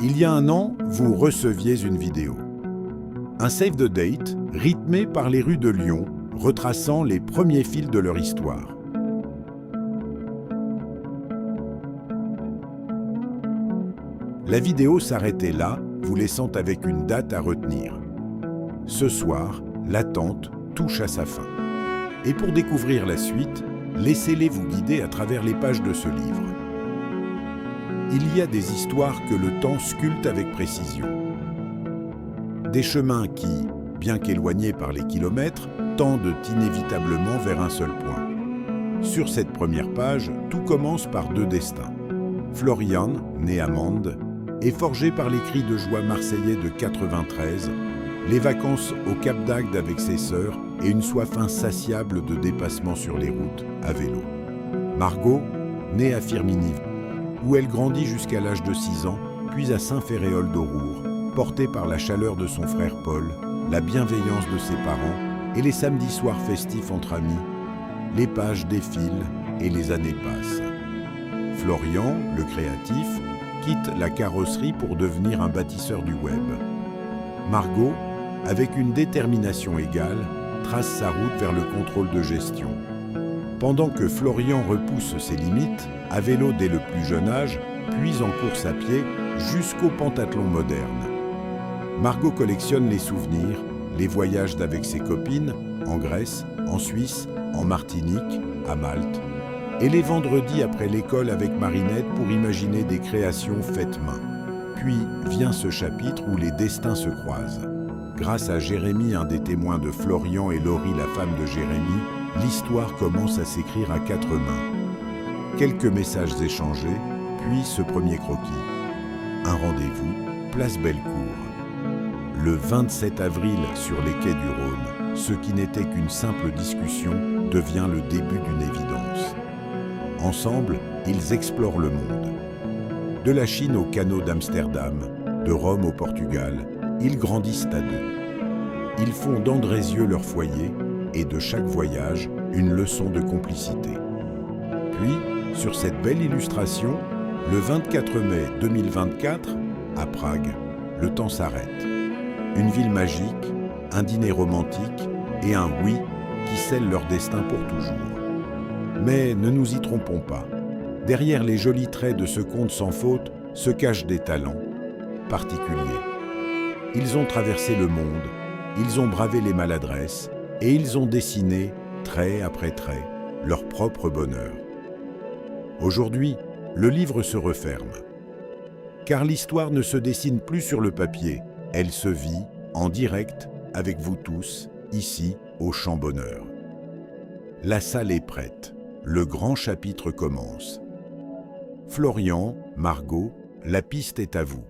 Il y a un an, vous receviez une vidéo. Un save the date rythmé par les rues de Lyon, retraçant les premiers fils de leur histoire. La vidéo s'arrêtait là, vous laissant avec une date à retenir. Ce soir, l'attente touche à sa fin. Et pour découvrir la suite, laissez-les vous guider à travers les pages de ce livre. Il y a des histoires que le temps sculpte avec précision. Des chemins qui, bien qu'éloignés par les kilomètres, tendent inévitablement vers un seul point. Sur cette première page, tout commence par deux destins. Florian, né à Mende, est forgé par les cris de joie marseillais de 93, les vacances au Cap d'Agde avec ses sœurs et une soif insatiable de dépassement sur les routes, à vélo. Margot, née à Firminy, où elle grandit jusqu'à l'âge de 6 ans, puis à Saint-Féréol d'Aurour, portée par la chaleur de son frère Paul, la bienveillance de ses parents et les samedis soirs festifs entre amis. Les pages défilent et les années passent. Florian, le créatif, quitte la carrosserie pour devenir un bâtisseur du web. Margot, avec une détermination égale, trace sa route vers le contrôle de gestion. Pendant que Florian repousse ses limites, à vélo dès le plus jeune âge, puis en course à pied jusqu'au pentathlon moderne. Margot collectionne les souvenirs, les voyages d'avec ses copines, en Grèce, en Suisse, en Martinique, à Malte, et les vendredis après l'école avec Marinette pour imaginer des créations faites main. Puis vient ce chapitre où les destins se croisent. Grâce à Jérémy, un des témoins de Florian, et Laurie, la femme de Jérémy, l'histoire commence à s'écrire à 4 mains. Quelques messages échangés, puis ce premier croquis. Un rendez-vous, place Bellecour. Le 27 avril, sur les quais du Rhône, ce qui n'était qu'une simple discussion devient le début d'une évidence. Ensemble, ils explorent le monde. De la Chine au canot d'Amsterdam, de Rome au Portugal, ils grandissent à deux. Ils font d'Andrézieux leur foyer et de chaque voyage, une leçon de complicité. Puis, sur cette belle illustration, le 24 mai 2024, à Prague, le temps s'arrête. Une ville magique, un dîner romantique et un oui qui scellent leur destin pour toujours. Mais ne nous y trompons pas. Derrière les jolis traits de ce conte sans faute se cachent des talents particuliers. Ils ont traversé le monde, ils ont bravé les maladresses et ils ont dessiné, trait après trait, leur propre bonheur. Aujourd'hui, le livre se referme. Car l'histoire ne se dessine plus sur le papier, elle se vit en direct avec vous tous, ici, au Champ Bonheur. La salle est prête, le grand chapitre commence. Florian, Margot, la piste est à vous.